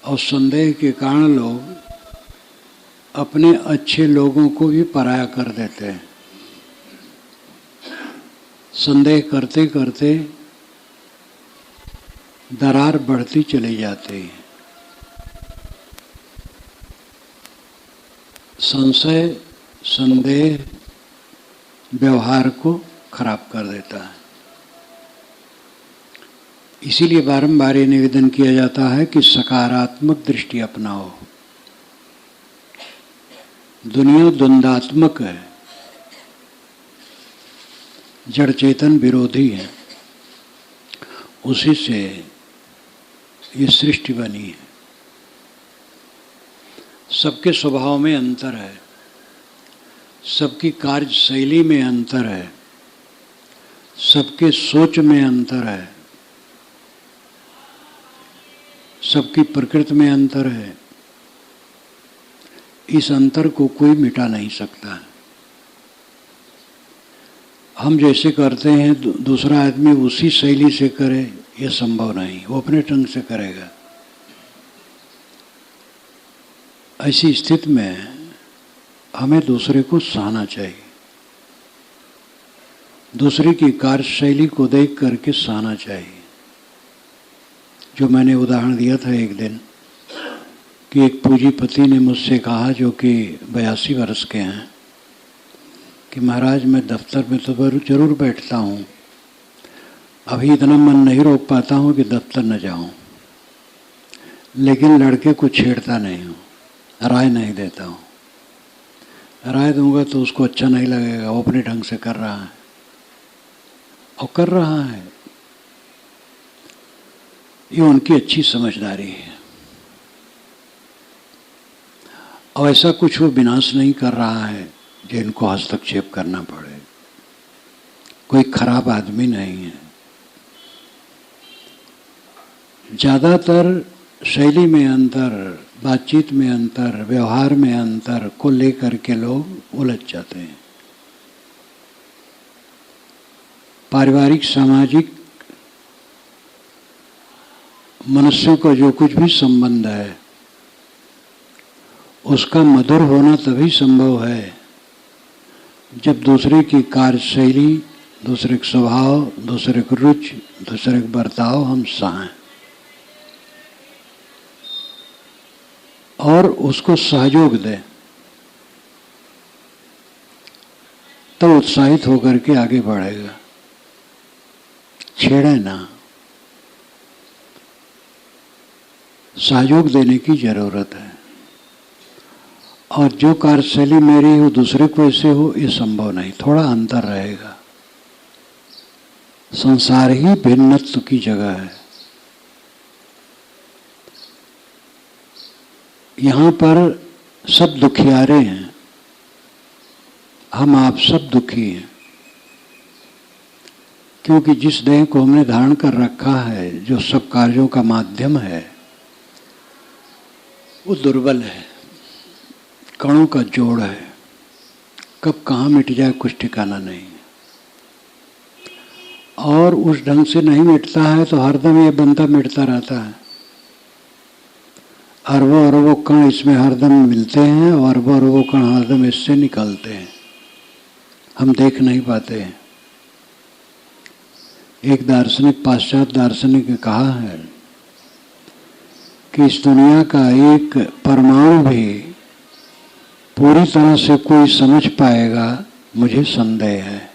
और संदेह के कारण लोग अपने अच्छे लोगों को भी पराया कर देते हैं। संदेह करते करते दरार बढ़ती चली जाती है। संशय, संदेह व्यवहार को खराब कर देता है। इसीलिए बारंबार ये निवेदन किया जाता है कि सकारात्मक दृष्टि अपनाओ। दुनिया द्वंदात्मक है, जड़ चेतन विरोधी है, उसी से ये सृष्टि बनी है। सबके स्वभाव में अंतर है, सबकी कार्यशैली में अंतर है, सबके सोच में अंतर है, सबकी प्रकृति में अंतर है। इस अंतर को कोई मिटा नहीं सकता। हम जैसे करते हैं दूसरा आदमी उसी शैली से करे, यह संभव नहीं। वो अपने ढंग से करेगा। ऐसी स्थिति में हमें दूसरे को सहना चाहिए, दूसरे की कार्यशैली को देख करके सहना चाहिए। जो मैंने उदाहरण दिया था एक दिन कि एक पूंजीपति ने मुझसे कहा, जो कि 82 वर्ष के हैं, कि महाराज मैं दफ्तर में तो जरूर बैठता हूँ, अभी इतना मन नहीं रोक पाता हूँ कि दफ्तर न जाऊँ, लेकिन लड़के को छेड़ता नहीं हूँ, राय नहीं देता हूँ। राय दूंगा तो उसको अच्छा नहीं लगेगा, वो अपने ढंग से कर रहा है और कर रहा है। ये उनकी अच्छी समझदारी है। और ऐसा कुछ वो विनाश नहीं कर रहा है जो इनको हस्तक्षेप करना पड़े। कोई खराब आदमी नहीं है। ज़्यादातर शैली में अंतर, बातचीत में अंतर, व्यवहार में अंतर को लेकर के लोग उलझ जाते हैं। पारिवारिक, सामाजिक, मनुष्य को जो कुछ भी संबंध है उसका मधुर होना तभी संभव है जब दूसरे की कार्यशैली, दूसरे का स्वभाव, दूसरे की रुचि, दूसरे का बर्ताव हम सहें और उसको सहयोग दें, तो उत्साहित होकर के आगे बढ़ेगा। छेड़े ना, सहयोग देने की जरूरत है। और जो कार्यशैली मेरी हो दूसरे को ऐसे हो, ये संभव नहीं। थोड़ा अंतर रहेगा। संसार ही भिन्नत्व की जगह है। यहाँ पर सब दुखियारे हैं, हम आप सब दुखी हैं, क्योंकि जिस देह को हमने धारण कर रखा है, जो सब कार्यों का माध्यम है, वो दुर्बल है, कणों का जोड़ है। कब कहाँ मिट जाए कुछ ठिकाना नहीं। और उस ढंग से नहीं मिटता है तो हरदम ये बनता मिटता रहता है। अरबों अरबों कण इसमें हरदम मिलते हैं और अरबों अरबों कण हरदम इससे निकलते हैं, हम देख नहीं पाते हैं। एक दार्शनिक, पाश्चात्य दार्शनिक ने कहा है कि इस दुनिया का एक परमाणु भी पूरी तरह से कोई समझ पाएगा, मुझे संदेह है।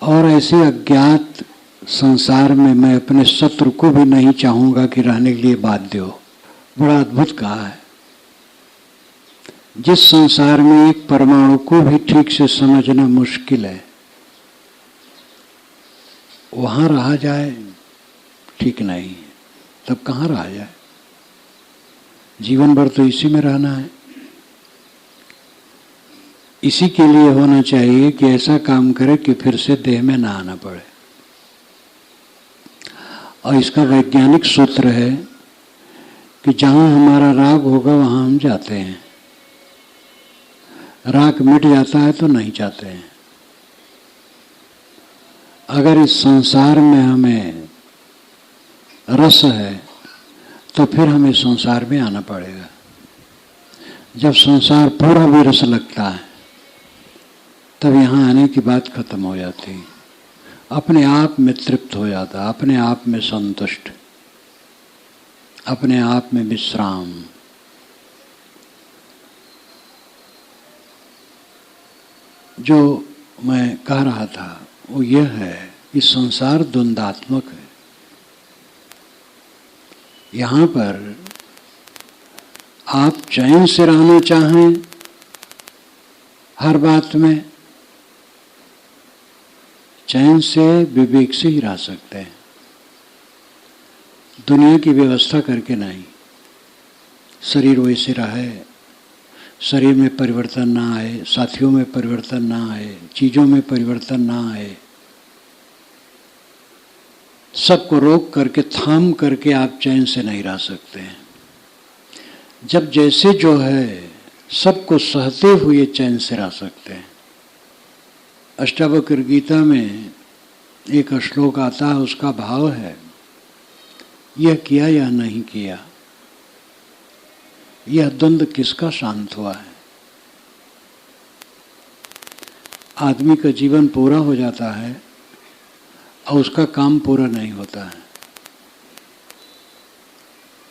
और ऐसे अज्ञात संसार में मैं अपने शत्रु को भी नहीं चाहूंगा कि रहने के लिए बाध्य हो। बड़ा अद्भुत कहा है। जिस संसार में एक परमाणु को भी ठीक से समझना मुश्किल है, वहां रहा जाए ठीक नहीं, तब कहाँ रहा जाए। जीवन भर तो इसी में रहना है। इसी के लिए होना चाहिए कि ऐसा काम करे कि फिर से देह में ना आना पड़े। और इसका वैज्ञानिक सूत्र है कि जहां हमारा राग होगा वहां हम जाते हैं। राग मिट जाता है तो नहीं जाते हैं। अगर इस संसार में हमें रस है तो फिर हमें संसार में आना पड़ेगा। जब संसार पूरा विरस लगता है तब यहाँ आने की बात खत्म हो जाती है। अपने आप में तृप्त हो जाता, अपने आप में संतुष्ट, अपने आप में विश्राम। जो मैं कह रहा था वो यह है कि संसार द्वंद्वात्मक है। यहाँ पर आप चैन से रहना चाहें हर बात में, चैन से विवेक से ही रह सकते हैं, दुनिया की व्यवस्था करके नहीं। शरीर वैसे रहे, शरीर में परिवर्तन ना आए, साथियों में परिवर्तन ना आए, चीज़ों में परिवर्तन ना आए, सबको रोक करके थाम करके आप चैन से नहीं रह सकते हैं। जब जैसे जो है सबको सहते हुए चैन से रह सकते हैं। अष्टावक्र गीता में एक श्लोक आता है, उसका भाव है यह किया या नहीं किया, यह द्वंद्व किसका शांत हुआ है। आदमी का जीवन पूरा हो जाता है और उसका काम पूरा नहीं होता है,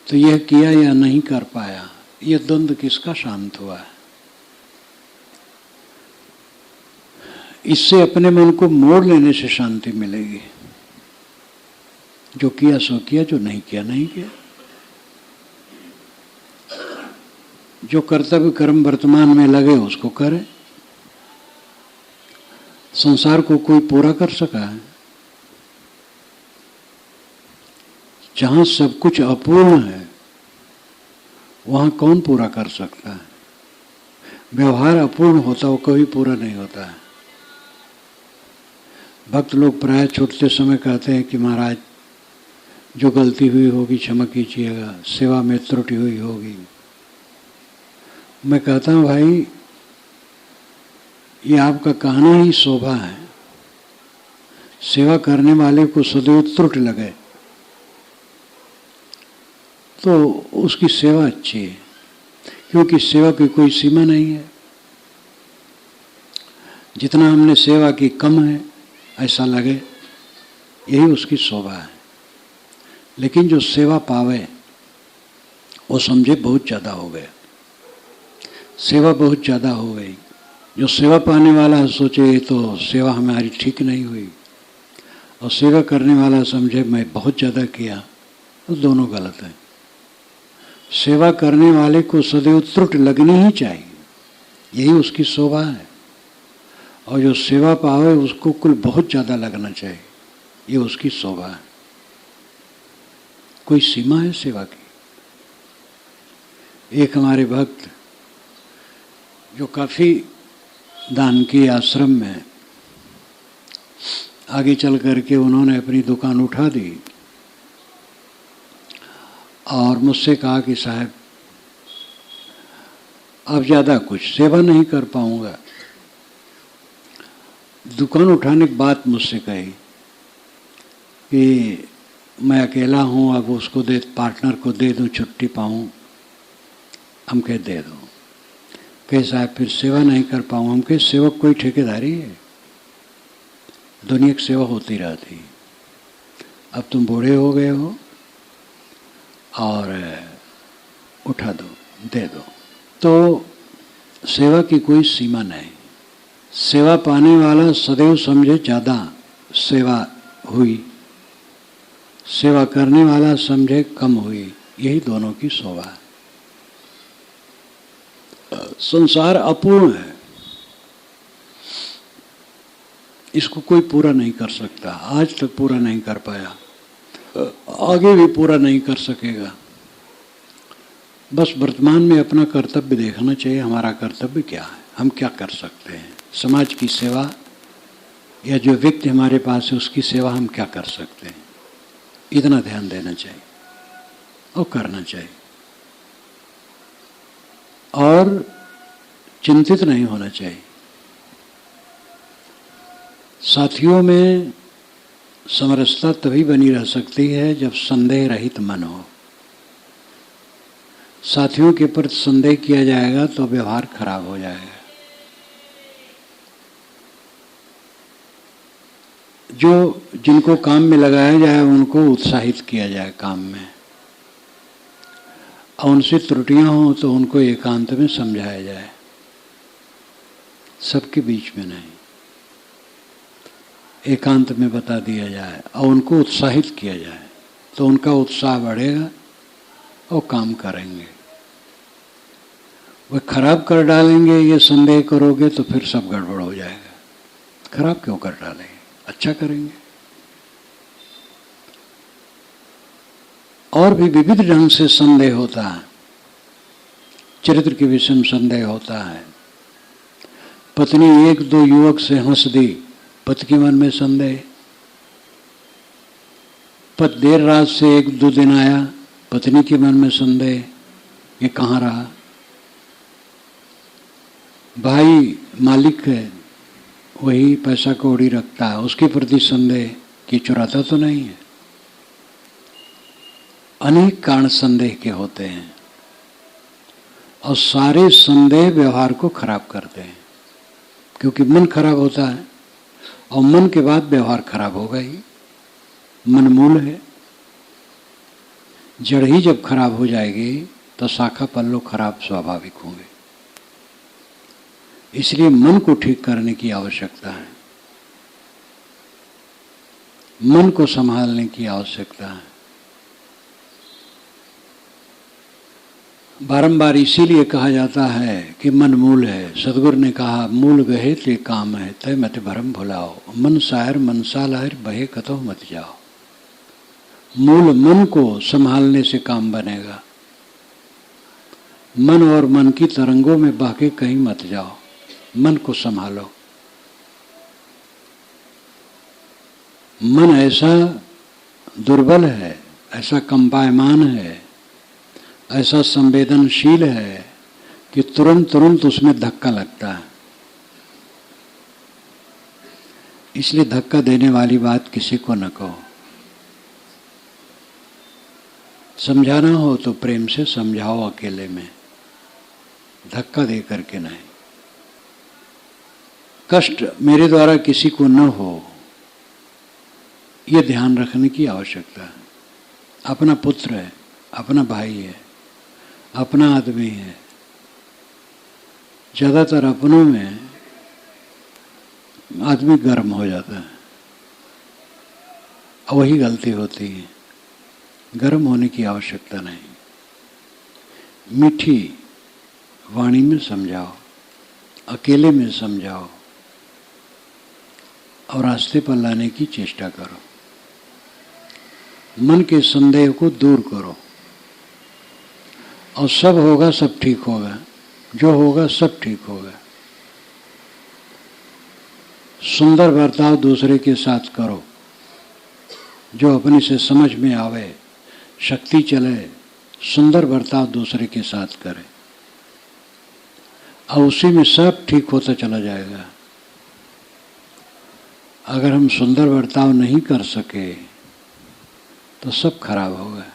तो यह किया या नहीं कर पाया, यह द्वंद्व किसका शांत हुआ है। इससे अपने मन को मोड़ लेने से शांति मिलेगी। जो किया सो किया, जो नहीं किया नहीं किया। जो कर्तव्य कर्म वर्तमान में लगे उसको करे। संसार को कोई पूरा कर सका है? जहां सब कुछ अपूर्ण है वहां कौन पूरा कर सकता है? व्यवहार अपूर्ण होता वो कभी पूरा नहीं होता है। भक्त लोग प्राय छूटते समय कहते हैं कि महाराज जो गलती हुई होगी क्षमा कीजिएगा, सेवा में त्रुटि हुई होगी। मैं कहता हूँ भाई ये आपका कहना ही शोभा है। सेवा करने वाले को सदैव त्रुटि लगे तो उसकी सेवा अच्छी है, क्योंकि सेवा की कोई सीमा नहीं है। जितना हमने सेवा की कम है ऐसा लगे, यही उसकी शोभा है। लेकिन जो सेवा पावे वो समझे बहुत ज़्यादा हो गया, सेवा बहुत ज़्यादा हो गई। जो सेवा पाने वाला सोचे ये तो सेवा हमारी ठीक नहीं हुई, और सेवा करने वाला समझे मैं बहुत ज़्यादा किया, तो दोनों गलत है। सेवा करने वाले को सदैव त्रुटि लगनी ही चाहिए, यही उसकी शोभा है। और जो सेवा पावे उसको कुल बहुत ज़्यादा लगना चाहिए, ये उसकी शोभा है। कोई सीमा है सेवा की? एक हमारे भक्त जो काफ़ी दान किए आश्रम में, आगे चल करके उन्होंने अपनी दुकान उठा दी और मुझसे कहा कि साहब अब ज़्यादा कुछ सेवा नहीं कर पाऊँगा। दुकान उठाने के बाद मुझसे कही कि मैं अकेला हूँ, अब उसको दे पार्टनर को दे दूँ छुट्टी पाऊँ। हम कह दे दो। कहे साहब फिर सेवा नहीं कर पाऊँ। हम कहे सेवक कोई ठेकेदारी है? दुनिया की सेवा होती रहती। अब तुम बूढ़े हो गए हो और उठा दो, दे दो। तो सेवा की कोई सीमा नहीं। सेवा पाने वाला सदैव समझे ज़्यादा सेवा हुई, सेवा करने वाला समझे कम हुई, यही दोनों की शोभा है। संसार अपूर्ण है, इसको कोई पूरा नहीं कर सकता। आज तक पूरा नहीं कर पाया, आगे भी पूरा नहीं कर सकेगा। बस वर्तमान में अपना कर्तव्य देखना चाहिए। हमारा कर्तव्य क्या है, हम क्या कर सकते हैं। समाज की सेवा या जो व्यक्ति हमारे पास है उसकी सेवा हम क्या कर सकते हैं, इतना ध्यान देना चाहिए और करना चाहिए। और चिंतित नहीं होना चाहिए। साथियों में समरसता तभी बनी रह सकती है जब संदेह रहित मन हो। साथियों के प्रति संदेह किया जाएगा तो व्यवहार खराब हो जाएगा। जो जिनको काम में लगाया जाए उनको उत्साहित किया जाए काम में, और उनसे त्रुटियां हों तो उनको एकांत में समझाया जाए, सबके बीच में नहीं, एकांत में बता दिया जाए और उनको उत्साहित किया जाए, तो उनका उत्साह बढ़ेगा और काम करेंगे। वह खराब कर डालेंगे, ये संदेह करोगे तो फिर सब गड़बड़ हो जाएगा। खराब क्यों कर डालेंगे, अच्छा करेंगे। और भी विविध ढंग से संदेह होता है, चरित्र के विषय में संदेह होता है। पत्नी एक दो युवक से हंस दी, पति के मन में संदेह। पति देर रात से एक दो दिन आया, पत्नी के मन में संदेह, ये कहाँ रहा। भाई मालिक है, वही पैसा कौड़ी रखता है, उसके प्रति संदेह कि चुराता तो नहीं है। अनेक कारण संदेह के होते हैं और सारे संदेह व्यवहार को खराब करते हैं, क्योंकि मन खराब होता है और मन के बाद व्यवहार खराब होगा ही। मन मूल है, जड़ ही जब खराब हो जाएगी तो शाखा पल्लव खराब स्वाभाविक होंगे। इसलिए मन को ठीक करने की आवश्यकता है, मन को संभालने की आवश्यकता है। बारंबार इसीलिए कहा जाता है कि मन मूल है। सदगुरु ने कहा, मूल गहे ते काम है, तय मत भरम भुलाओ, मन सायर मनसा लहर बहे कतो मत जाओ। मूल मन को संभालने से काम बनेगा। मन और मन की तरंगों में बह के कहीं मत जाओ, मन को संभालो। मन ऐसा दुर्बल है, ऐसा कंपायमान है, ऐसा संवेदनशील है कि तुरंत तुरंत उसमें धक्का लगता है। इसलिए धक्का देने वाली बात किसी को न कहो। समझाना हो तो प्रेम से समझाओ, अकेले में, धक्का दे करके नहीं। कष्ट मेरे द्वारा किसी को न हो, यह ध्यान रखने की आवश्यकता है। अपना पुत्र है, अपना भाई है, अपना आदमी है। ज़्यादातर अपनों में आदमी गर्म हो जाता है और वही गलती होती है। गर्म होने की आवश्यकता नहीं। मीठी वाणी में समझाओ, अकेले में समझाओ और रास्ते पर लाने की चेष्टा करो। मन के संदेह को दूर करो और सब होगा, सब ठीक होगा। जो होगा सब ठीक होगा। सुंदर बर्ताव दूसरे के साथ करो, जो अपने से समझ में आवे, शक्ति चले, सुंदर बर्ताव दूसरे के साथ करे और उसी में सब ठीक होता चला जाएगा। अगर हम सुंदर बर्ताव नहीं कर सके तो सब खराब होगा।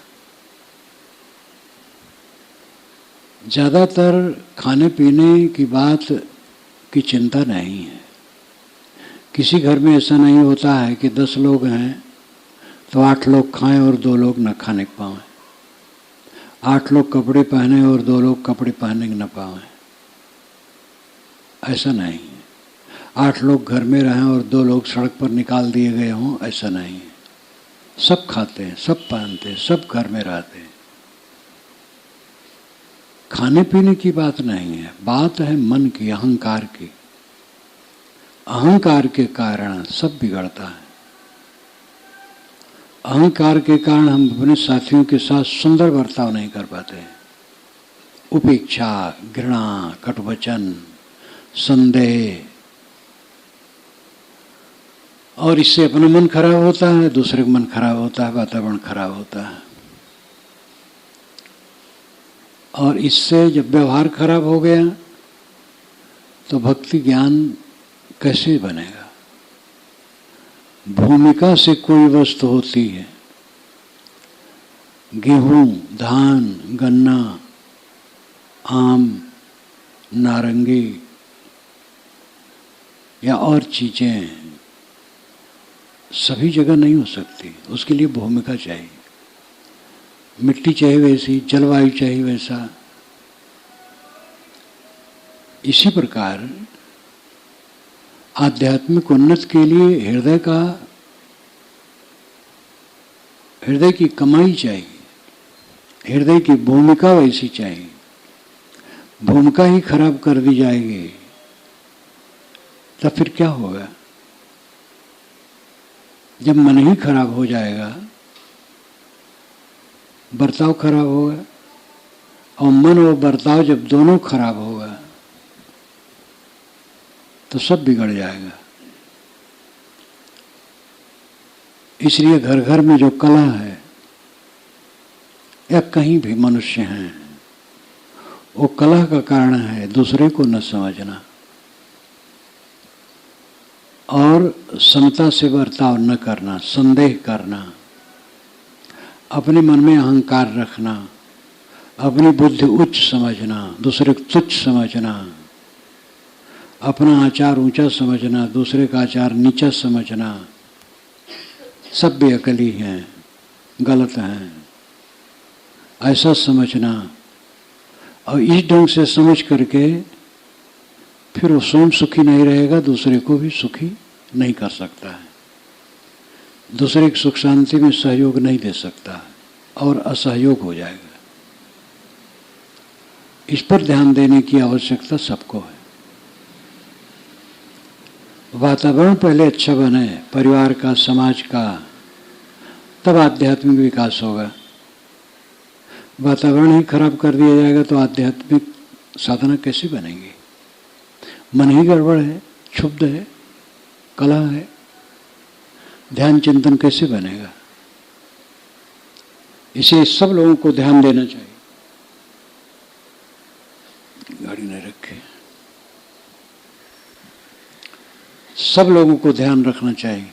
ज़्यादातर खाने पीने की बात की चिंता नहीं है। किसी घर में ऐसा नहीं होता है कि 10 लोग हैं तो 8 लोग खाएं और 2 लोग न खाने पाएं, 8 लोग कपड़े पहने और 2 लोग कपड़े पहने न पाएं। ऐसा नहीं है। 8 लोग घर में रहें और 2 लोग सड़क पर निकाल दिए गए हों, ऐसा नहीं है। सब खाते हैं, सब पहनते हैं, सब घर में रहते हैं। खाने पीने की बात नहीं है, बात है मन की, अहंकार की। अहंकार के कारण सब बिगड़ता है। अहंकार के कारण हम अपने साथियों के साथ सुंदर बर्ताव नहीं कर पाते। उपेक्षा, घृणा, कटुवचन, संदेह, और इससे अपना मन खराब होता है, दूसरे का मन खराब होता है, वातावरण खराब होता है। और इससे जब व्यवहार खराब हो गया तो भक्ति ज्ञान कैसे बनेगा। भूमिका से कोई वस्तु होती है, गेहूं, धान, गन्ना, आम, नारंगी या और चीज़ें सभी जगह नहीं हो सकती। उसके लिए भूमिका चाहिए, मिट्टी चाहिए वैसी, जलवायु चाहिए वैसा। इसी प्रकार आध्यात्मिक उन्नति के लिए हृदय की कमाई चाहिए, हृदय की भूमिका वैसी चाहिए। भूमिका ही खराब कर दी जाएगी तब फिर क्या होगा? जब मन ही खराब हो जाएगा, बर्ताव खराब होगा, और मन और बर्ताव जब दोनों खराब होगा तो सब बिगड़ जाएगा। इसलिए घर घर में जो कला है या कहीं भी मनुष्य हैं, वो कला का कारण है दूसरे को न समझना और समता से बर्ताव न करना, संदेह करना, अपने मन में अहंकार रखना, अपनी बुद्धि उच्च समझना, दूसरे को तुच्छ समझना, अपना आचार ऊंचा समझना, दूसरे का आचार नीचा समझना, सब बेअकली हैं, गलत हैं, ऐसा समझना। और इस ढंग से समझ करके फिर वो स्वयं सुखी नहीं रहेगा, दूसरे को भी सुखी नहीं कर सकता है, दूसरे की सुख शांति में सहयोग नहीं दे सकता और असहयोग हो जाएगा। इस पर ध्यान देने की आवश्यकता सबको है। वातावरण पहले अच्छा बने, परिवार का, समाज का, तब आध्यात्मिक विकास होगा। वातावरण ही खराब कर दिया जाएगा तो आध्यात्मिक साधना कैसे बनेगी? मन ही गड़बड़ है, क्षुब्ध है, कला है, ध्यान चिंतन कैसे बनेगा? इसे सब लोगों को ध्यान देना चाहिए। गाड़ी नहीं रखे, सब लोगों को ध्यान रखना चाहिए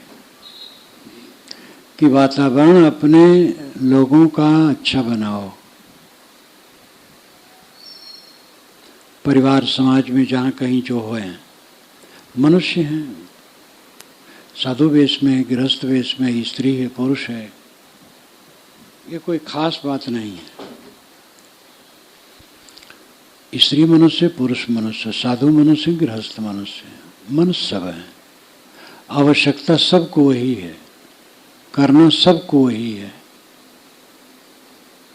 कि वातावरण अपने लोगों का अच्छा बनाओ। परिवार समाज में जहाँ कहीं जो हो, मनुष्य हैं, साधु वेश में, गृहस्थ वेश में, स्त्री है, पुरुष है, ये कोई खास बात नहीं है। स्त्री मनुष्य, पुरुष मनुष्य, साधु मनुष्य, गृहस्थ मनुष्य, मनुष्य सब है। आवश्यकता सबको वही है, करना सबको वही है।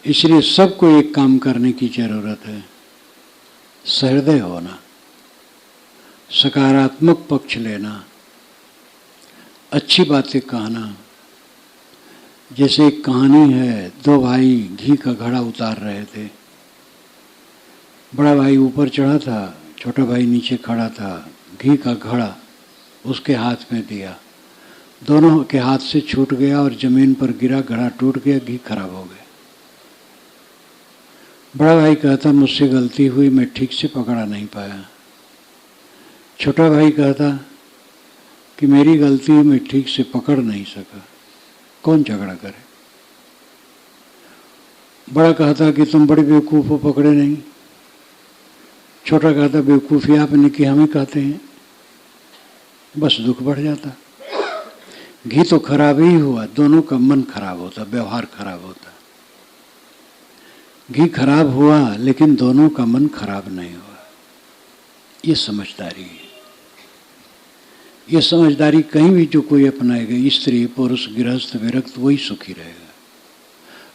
इसलिए सबको एक काम करने की जरूरत है, सहृदय होना, सकारात्मक पक्ष लेना, अच्छी बातें कहना। जैसे एक कहानी है, दो भाई घी का घड़ा उतार रहे थे। बड़ा भाई ऊपर चढ़ा था, छोटा भाई नीचे खड़ा था। घी का घड़ा उसके हाथ में दिया, दोनों के हाथ से छूट गया और जमीन पर गिरा, घड़ा टूट गया, घी खराब हो गया। बड़ा भाई कहता मुझसे गलती हुई, मैं ठीक से पकड़ा नहीं पाया। छोटा भाई कहता कि मेरी गलती है, मैं ठीक से पकड़ नहीं सका। कौन झगड़ा करे? बड़ा कहता कि तुम बड़े बेवकूफ़ हो, पकड़े नहीं। छोटा कहता बेवकूफ़ी आपने की, हमें कहते हैं। बस दुख बढ़ जाता। घी तो खराब ही हुआ, दोनों का मन खराब होता, व्यवहार खराब होता। घी खराब हुआ लेकिन दोनों का मन खराब नहीं हुआ। ये समझदारी है। ये समझदारी कहीं भी जो कोई अपनाएगा, स्त्री पुरुष गृहस्थ विरक्त, वही सुखी रहेगा।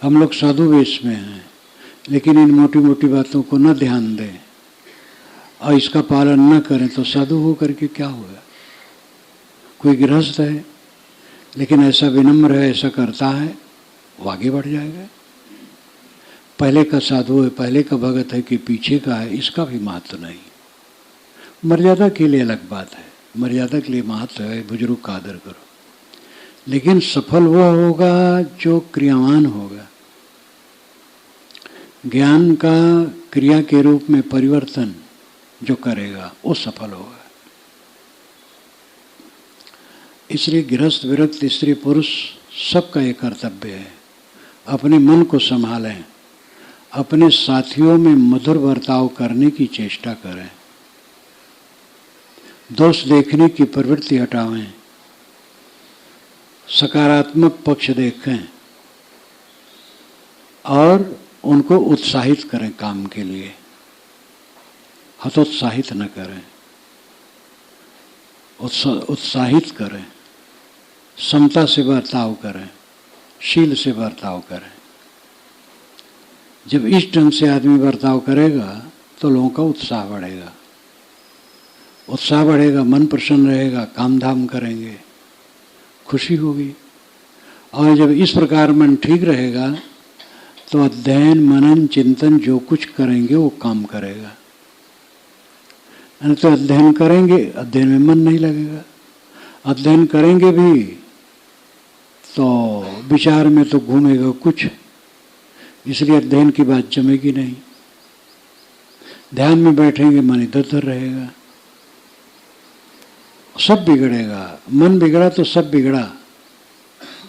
हम लोग साधु वेश में हैं, लेकिन इन मोटी मोटी बातों को न ध्यान दें और इसका पालन न करें तो साधु हो करके क्या होगा? कोई गृहस्थ है लेकिन ऐसा विनम्र है, ऐसा करता है, वो आगे बढ़ जाएगा। पहले का साधु है, पहले का भगत है कि पीछे का है, इसका भी महत्व नहीं। मर्यादा के लिए अलग बात है, मर्यादा के लिए महत्व है, बुजुर्ग का आदर करो, लेकिन सफल वह होगा जो क्रियावान होगा। ज्ञान का क्रिया के रूप में परिवर्तन जो करेगा वो सफल होगा। इसलिए गृहस्थ विरक्त स्त्री पुरुष सबका ये कर्तव्य है, अपने मन को संभालें अपने साथियों में मधुर बर्ताव करने की चेष्टा करें, दोष देखने की प्रवृत्ति हटावें, सकारात्मक पक्ष देखें और उनको उत्साहित करें काम के लिए, हतोत्साहित न करें, उत्साहित करें, समता से बर्ताव करें, शील से बर्ताव करें। जब इस ढंग से आदमी बर्ताव करेगा तो लोगों का उत्साह बढ़ेगा, उत्साह बढ़ेगा, मन प्रसन्न रहेगा, काम धाम करेंगे, खुशी होगी। और जब इस प्रकार मन ठीक रहेगा तो अध्ययन मनन चिंतन जो कुछ करेंगे वो काम करेगा। तो अध्ययन करेंगे, अध्ययन में मन नहीं लगेगा, अध्ययन करेंगे भी तो विचार में तो घूमेगा कुछ, इसलिए अध्ययन की बात जमेगी नहीं। ध्यान में बैठेंगे, मन इधर उधर रहेगा, सब बिगड़ेगा। मन बिगड़ा तो सब बिगड़ा,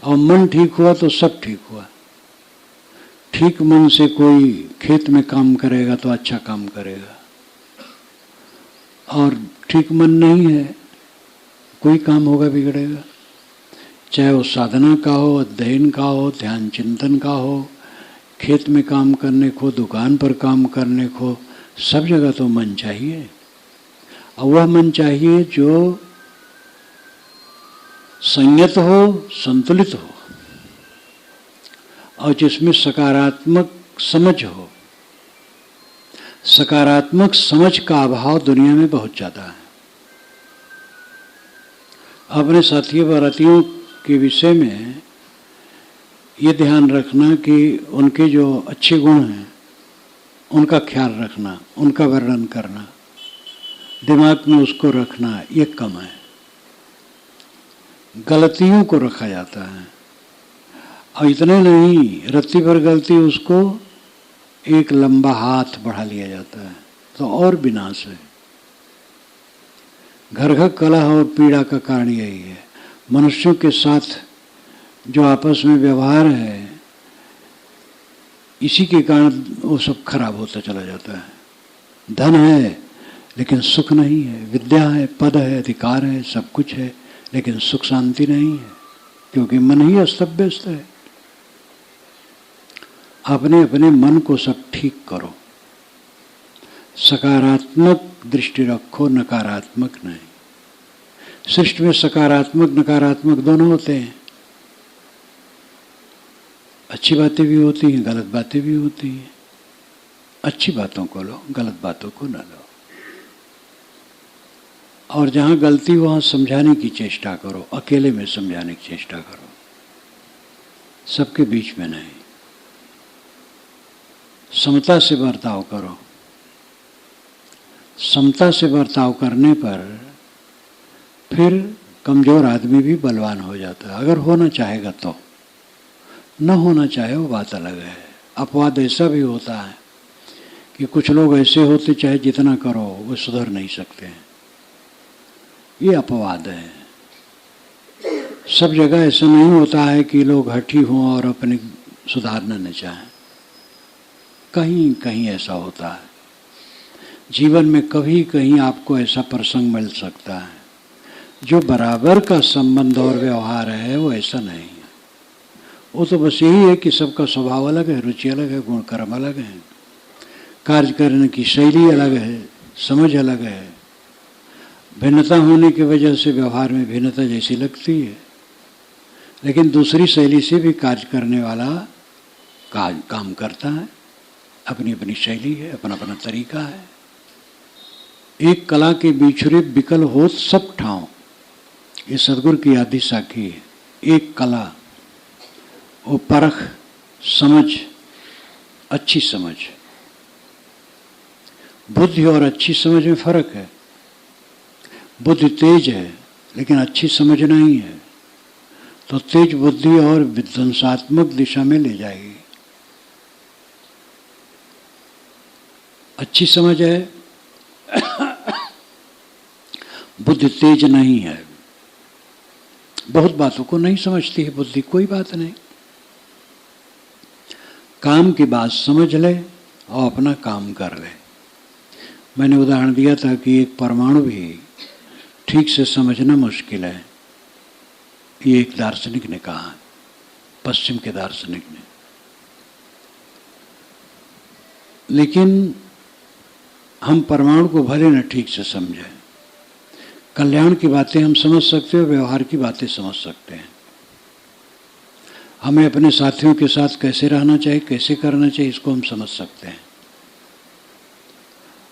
और मन ठीक हुआ तो सब ठीक हुआ। ठीक मन से कोई खेत में काम करेगा तो अच्छा काम करेगा, और ठीक मन नहीं है कोई काम होगा बिगड़ेगा। चाहे वो साधना का हो, अध्ययन का हो, ध्यान चिंतन का हो, खेत में काम करने को, दुकान पर काम करने को, सब जगह तो मन चाहिए। और वह मन चाहिए जो संयत हो, संतुलित हो, और जिसमें सकारात्मक समझ हो। सकारात्मक समझ का अभाव दुनिया में बहुत ज़्यादा है। अपने साथियों बारातियों के विषय में ये ध्यान रखना कि उनके जो अच्छे गुण हैं उनका ख्याल रखना, उनका वर्णन करना, दिमाग में उसको रखना, ये कम है। गलतियों को रखा जाता है, और इतने नहीं, रत्ती भर गलती उसको एक लंबा हाथ बढ़ा लिया जाता है, तो और विनाश है। घर घर कलह और पीड़ा का कारण यही है। मनुष्यों के साथ जो आपस में व्यवहार है, इसी के कारण वो सब खराब होता चला जाता है। धन है लेकिन सुख नहीं है, विद्या है, पद है, अधिकार है, सब कुछ है, लेकिन सुख शांति नहीं है, क्योंकि मन ही अस्त व्यस्त है। अपने अपने मन को सब ठीक करो, सकारात्मक दृष्टि रखो, नकारात्मक नहीं। सृष्टि में सकारात्मक नकारात्मक दोनों होते हैं। अच्छी बातें भी होती हैं, गलत बातें भी होती हैं। अच्छी बातों को लो, गलत बातों को न लो। और जहाँ गलती वहाँ समझाने की चेष्टा करो, अकेले में समझाने की चेष्टा करो, सबके बीच में नहीं। समता से बर्ताव करो। समता से बर्ताव करने पर फिर कमजोर आदमी भी बलवान हो जाता है, अगर होना चाहेगा तो। न होना चाहे वो बात अलग है। अपवाद ऐसा भी होता है कि कुछ लोग ऐसे होते चाहे जितना करो वो सुधर नहीं सकते हैं, ये अपवाद है। सब जगह ऐसा नहीं होता है कि लोग हठी हों और अपने सुधारना न चाहें, कहीं कहीं ऐसा होता है। जीवन में कभी कहीं आपको ऐसा प्रसंग मिल सकता है, जो बराबर का संबंध और व्यवहार है वो ऐसा नहीं है। वो तो बस यही है कि सबका स्वभाव अलग है, रुचि अलग है, गुण कर्म अलग है, कार्य करने की शैली अलग है, समझ अलग है। भिन्नता होने की वजह से व्यवहार में भिन्नता जैसी लगती है, लेकिन दूसरी शैली से भी कार्य करने वाला काम करता है। अपनी अपनी शैली है, अपना अपना तरीका है। एक कला के बिछुरे विकल होत सब ठाव, ये सदगुरु की आदि साखी है। एक कला, वो परख, समझ, अच्छी समझ। बुद्धि और अच्छी समझ में फर्क है। बुद्धि तेज है लेकिन अच्छी समझ नहीं है, तो तेज बुद्धि और विध्वंसात्मक दिशा में ले जाएगी। अच्छी समझ है, बुद्धि तेज नहीं है, बहुत बातों को नहीं समझती है बुद्धि, कोई बात नहीं। काम की बात समझ ले, और अपना काम कर ले। मैंने उदाहरण दिया था कि एक परमाणु भी ठीक से समझना मुश्किल है, ये एक दार्शनिक ने कहा, पश्चिम के दार्शनिक ने। लेकिन हम परमाणु को भले न ठीक से समझें, कल्याण की बातें हम समझ सकते हैं, व्यवहार की बातें समझ सकते हैं। हमें अपने साथियों के साथ कैसे रहना चाहिए, कैसे करना चाहिए, इसको हम समझ सकते हैं।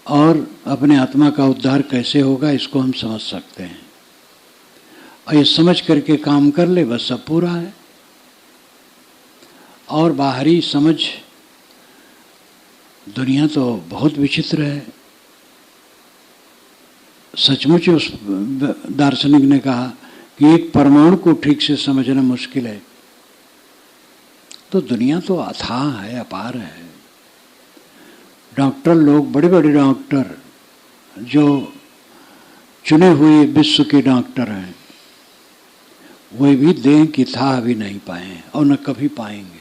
और अपने आत्मा का उद्धार कैसे होगा, इसको हम समझ सकते हैं। और ये समझ करके काम कर ले, बस सब पूरा है। और बाहरी समझ, दुनिया तो बहुत विचित्र है। सचमुच उस दार्शनिक ने कहा कि एक परमाणु को ठीक से समझना मुश्किल है, तो दुनिया तो अथाह है, अपार है। डॉक्टर लोग, बड़े बड़े डॉक्टर जो चुने हुए विश्व के डॉक्टर हैं, वे भी देह की था अभी नहीं पाए और न कभी पाएंगे।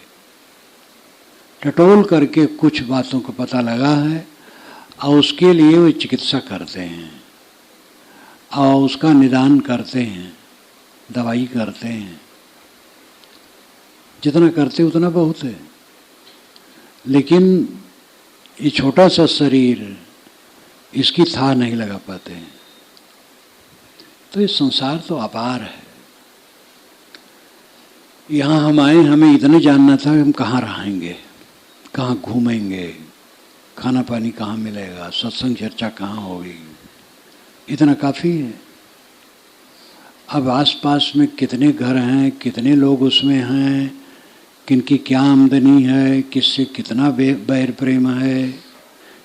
टटोल करके कुछ बातों को पता लगा है और उसके लिए वे चिकित्सा करते हैं और उसका निदान करते हैं, दवाई करते हैं। जितना करते उतना बहुत है। लेकिन ये छोटा सा शरीर, इसकी था नहीं लगा पाते हैं। तो ये संसार तो अपार है। यहाँ हम आए, हमें इतने जानना था कि हम कहाँ रहेंगे, कहाँ घूमेंगे, खाना पानी कहाँ मिलेगा, सत्संग चर्चा कहाँ होगी, इतना काफ़ी है। अब आसपास में कितने घर हैं, कितने लोग उसमें हैं, किनकी क्या आमदनी है, किससे कितना बैर प्रेम है,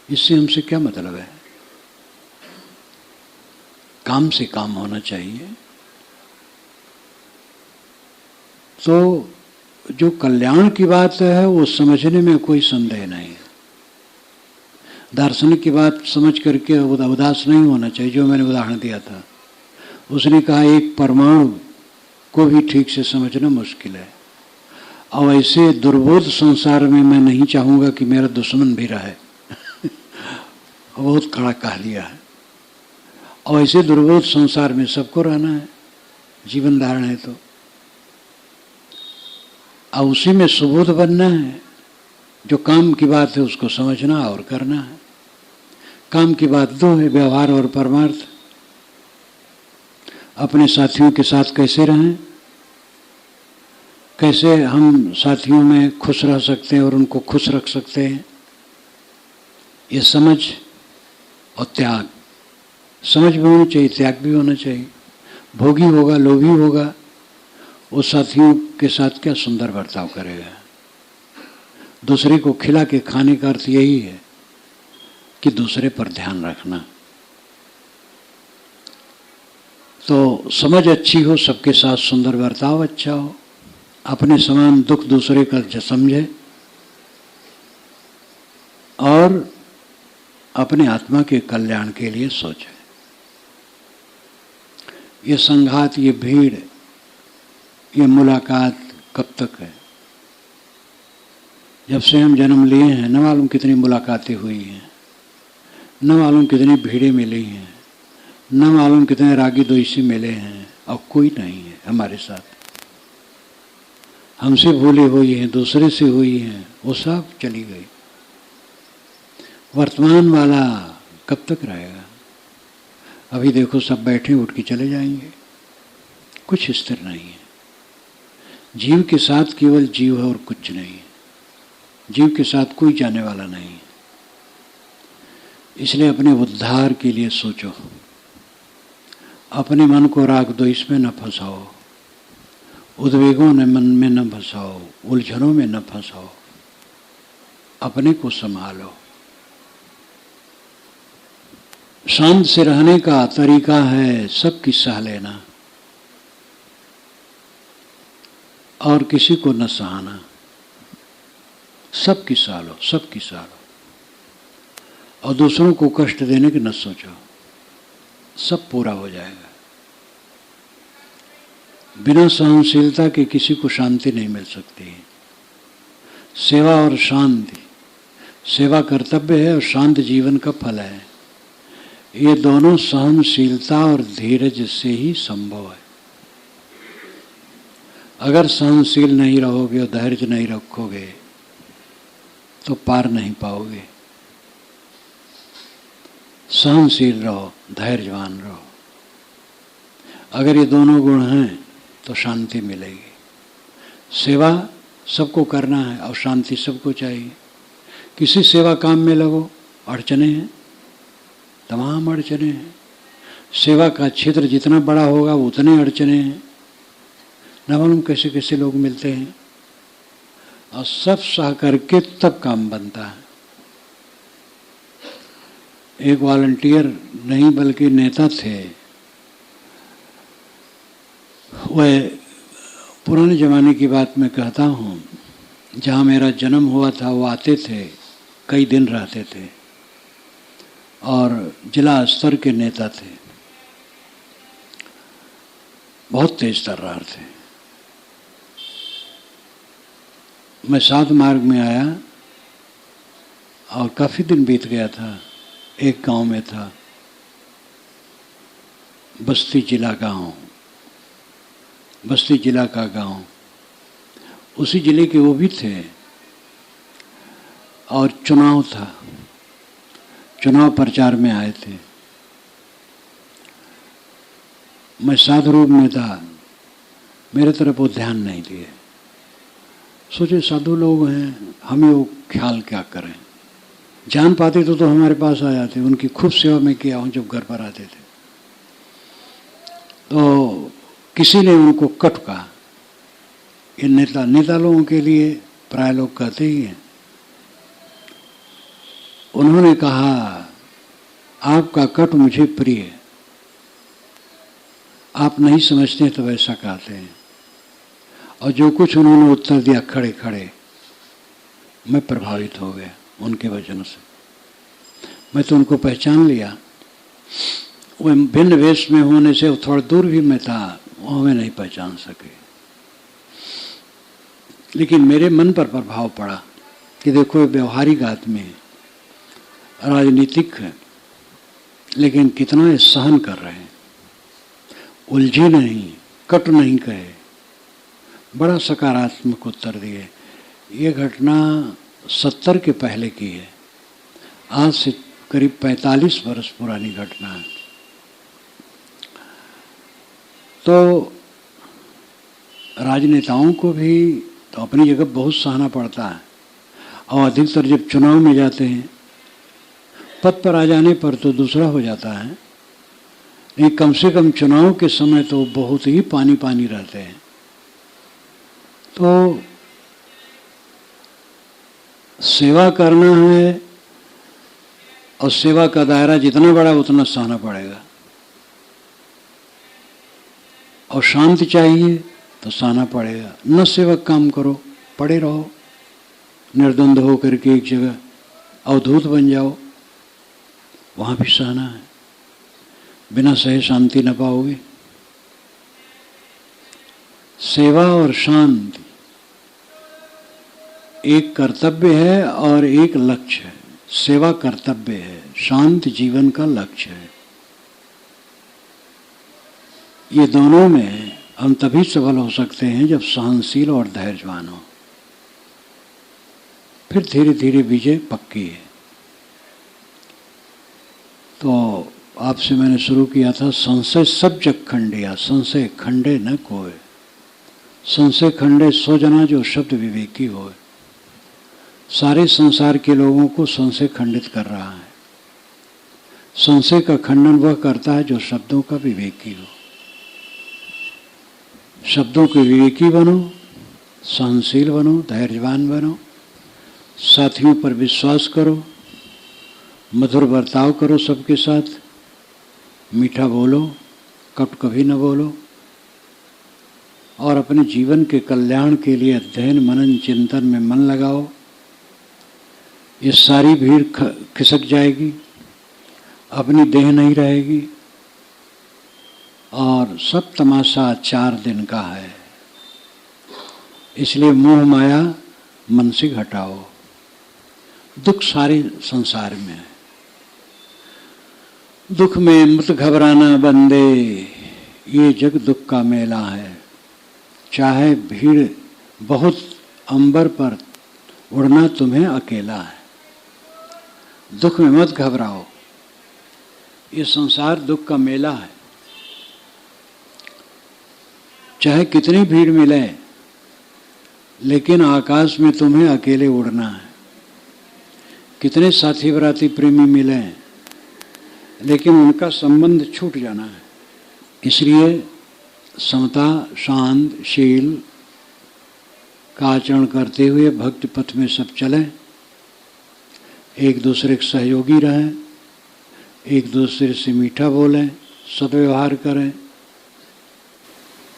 इससे हमसे क्या मतलब है। काम से काम होना चाहिए। तो जो कल्याण की बात है वो समझने में कोई संदेह नहीं है। दार्शनिक की बात समझ करके उदास नहीं होना चाहिए। जो मैंने उदाहरण दिया था, उसने कहा एक परमाणु को भी ठीक से समझना मुश्किल है। और ऐसे दुर्बोध संसार में मैं नहीं चाहूँगा कि मेरा दुश्मन भी रहे। बहुत कड़ा कह लिया है। और ऐसे दुर्बोध संसार में सबको रहना है, जीवन धारण है तो। और उसी में सुबोध बनना है। जो काम की बात है उसको समझना और करना है। काम की बात दो है, व्यवहार और परमार्थ। अपने साथियों के साथ कैसे रहें, कैसे हम साथियों में खुश रह सकते हैं और उनको खुश रख सकते हैं, ये समझ और त्याग। समझ भी होनी चाहिए, त्याग भी होना चाहिए। भोगी होगा, लोभी होगा, वो साथियों के साथ क्या सुंदर बर्ताव करेगा। दूसरे को खिला के खाने का अर्थ यही है कि दूसरे पर ध्यान रखना। तो समझ अच्छी हो, सबके साथ सुंदर बर्ताव अच्छा हो, अपने समान दुख दूसरे का समझे और अपने आत्मा के कल्याण के लिए सोचे। ये संघात, ये भीड़, ये मुलाकात कब तक है? जब से हम जन्म लिए हैं न मालूम कितनी मुलाकातें हुई हैं, न मालूम कितनी भीड़ें मिली हैं, न मालूम कितने रागी द्वेषी मिले हैं, और कोई नहीं है हमारे साथ। हमसे भूली हुई हैं, दूसरे से हुई हैं, वो सब चली गई। वर्तमान वाला कब तक रहेगा? अभी देखो सब बैठे उठ के चले जाएंगे, कुछ स्थिर नहीं है। जीव के साथ केवल जीव है और कुछ नहीं है। जीव के साथ कोई जाने वाला नहीं है। इसलिए अपने उद्धार के लिए सोचो। अपने मन को राग द्वेष में न फंसाओ, उद्वेगों ने मन में न फंसाओ, उलझनों में न फंसाओ, अपने को संभालो। शांत से रहने का तरीका है सबकी सह लेना और किसी को न सहाना। सबकी सह लो, सबकी सह लो और दूसरों को कष्ट देने की न सोचो। सब पूरा हो जाएगा। बिना सहनशीलता के किसी को शांति नहीं मिल सकती। सेवा और शांति, सेवा कर्तव्य है और शांत जीवन का फल है। ये दोनों सहनशीलता और धीरज से ही संभव है। अगर सहनशील नहीं रहोगे और धैर्य नहीं रखोगे तो पार नहीं पाओगे। सहनशील रहो, धैर्यवान रहो। अगर ये दोनों गुण हैं तो शांति मिलेगी। सेवा सबको करना है और शांति सबको चाहिए। किसी सेवा काम में लगो, अड़चने हैं, तमाम अड़चने हैं। सेवा का क्षेत्र जितना बड़ा होगा उतने अड़चने हैं। न मालूम कैसे कैसे लोग मिलते हैं और सब सह करके तब काम बनता है। एक वॉलंटियर नहीं बल्कि नेता थे। वह पुराने ज़माने की बात मैं कहता हूँ, जहाँ मेरा जन्म हुआ था वो आते थे, कई दिन रहते थे और जिला स्तर के नेता थे। बहुत तेज तर्रार थे। मैं सात मार्ग में आया और काफ़ी दिन बीत गया था। एक गांव में था, बस्ती जिला गांव, बस्ती जिला का गांव। उसी जिले के वो भी थे और चुनाव था, चुनाव प्रचार में आए थे। मैं साधु रूप में था, मेरे तरफ वो ध्यान नहीं दिए। सोचे साधु लोग हैं, हमें वो ख्याल क्या करें। जान पाते तो हमारे पास आ जाते। उनकी खूब सेवा में किया हूँ जब घर पर आते थे। तो किसी ने उनको कट कहा। ये नेता लोगों के लिए प्राय लोग कहते ही हैं। उन्होंने कहा, आपका कट मुझे प्रिय है, आप नहीं समझते तो वैसा कहते हैं। और जो कुछ उन्होंने उत्तर दिया खड़े खड़े, मैं प्रभावित हो गया उनके वचनों से। मैं तो उनको पहचान लिया। वो भिन्न वेश में होने से थोड़ा दूर भी मैं था, वो हमें नहीं पहचान सके। लेकिन मेरे मन पर प्रभाव पड़ा कि देखो व्यवहारिक आदमी है, राजनीतिक है, लेकिन कितना ये सहन कर रहे हैं, उलझे नहीं, कट नहीं कहे, बड़ा सकारात्मक उत्तर दिए। ये घटना 70 के पहले की है, आज से करीब 45 वर्ष पुरानी घटना है। तो राजनेताओं को भी तो अपनी जगह बहुत सहना पड़ता है, और अधिकतर जब चुनाव में जाते हैं, पद पर आ जाने पर तो दूसरा हो जाता है, लेकिन कम से कम चुनाव के समय तो बहुत ही पानी पानी रहते हैं। तो सेवा करना है और सेवा का दायरा जितना बड़ा उतना सहना पड़ेगा। और शांति चाहिए तो सहना पड़ेगा। न सेवक काम करो, पड़े रहो निर्द्वंद हो करके एक जगह, अवधूत बन जाओ, वहाँ भी सहना है। बिना सहे शांति न पाओगे। सेवा और शांति एक कर्तव्य है और एक लक्ष्य है। सेवा कर्तव्य है, शांत जीवन का लक्ष्य है। ये दोनों में हम तभी सफल हो सकते हैं जब सहनशील और धैर्यवान हो। फिर धीरे धीरे विजय पक्की है। तो आपसे मैंने शुरू किया था, संशय सब जग खंडिया, संशय खंडे न कोय। संशय खंडे सो जना जो शब्द विवेकी होए। सारे संसार के लोगों को संशय खंडित कर रहा है। संशय का खंडन वह करता है जो शब्दों का विवेकी हो। शब्दों के विवेकी बनो, सहनशील बनो, धैर्यवान बनो, साथियों पर विश्वास करो, मधुर बर्ताव करो सबके साथ, मीठा बोलो, कट कभी न बोलो, और अपने जीवन के कल्याण के लिए अध्ययन मनन चिंतन में मन लगाओ। ये सारी भीड़ खिसक जाएगी, अपनी देह नहीं रहेगी, और सब तमाशा 4 दिन का है। इसलिए मोह माया मन से हटाओ। दुख सारे संसार में है। दुख में मत घबराना बंदे, ये जग दुख का मेला है। चाहे भीड़ बहुत अंबर पर, उड़ना तुम्हें अकेला है। दुख में मत घबराओ, ये संसार दुख का मेला है। चाहे कितनी भीड़ मिले, लेकिन आकाश में तुम्हें अकेले उड़ना है। कितने साथी बराती प्रेमी मिले, लेकिन उनका संबंध छूट जाना है। इसलिए समता, शांत, शील का आचरण करते हुए भक्ति पथ में सब चलें, एक दूसरे के सहयोगी रहें, एक दूसरे से मीठा बोलें, सद्व्यवहार करें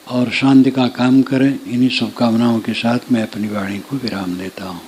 और शांति का काम करें। इन्हीं शुभकामनाओं के साथ मैं अपनी वाणी को विराम देता हूँ।